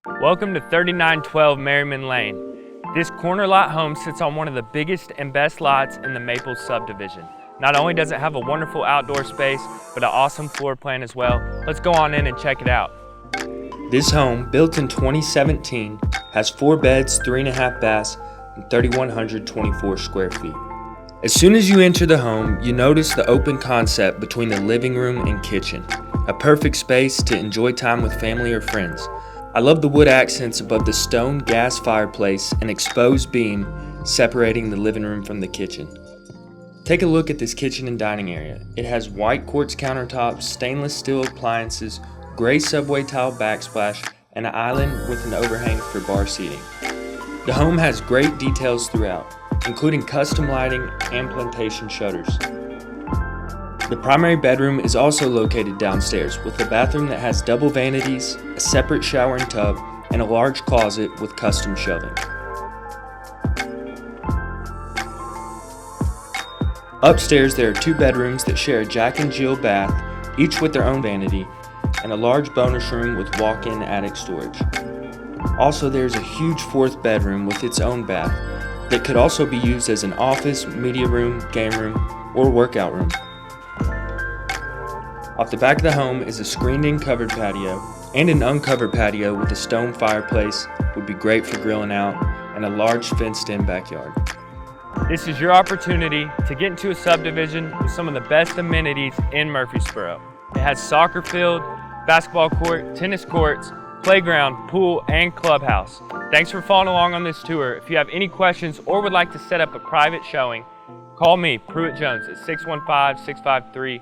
Welcome to 3912 Merrryman Lane. This corner lot home sits on one of the biggest and best lots in the Maples subdivision. Not only does it have a wonderful outdoor space, but an awesome floor plan as well. Let's go on in and check it out. This home, built in 2017, has 4 beds, 3.5 baths, and 3,124 square feet. As soon as you enter the home, you notice the open concept between the living room and kitchen. A perfect space to enjoy time with family or friends. I love the wood accents above the stone gas fireplace and exposed beam separating the living room from the kitchen. Take a look at this kitchen and dining area. It has white quartz countertops, stainless steel appliances, gray subway tile backsplash, and an island with an overhang for bar seating. The home has great details throughout, including custom lighting and plantation shutters. The primary bedroom is also located downstairs with a bathroom that has double vanities, a separate shower and tub, and a large closet with custom shelving. Upstairs there are 2 bedrooms that share a Jack and Jill bath, each with their own vanity, and a large bonus room with walk-in attic storage. Also there's a huge 4th bedroom with its own bath that could also be used as an office, media room, game room, or workout room. Off the back of the home is a screened-in covered patio, and an uncovered patio with a stone fireplace would be great for grilling out, and a large fenced-in backyard. This is your opportunity to get into a subdivision with some of the best amenities in Murfreesboro. It has soccer field, basketball court, tennis courts, playground, pool, and clubhouse. Thanks for following along on this tour. If you have any questions or would like to set up a private showing, call me, Pruitt Jones, at 615-653-1218.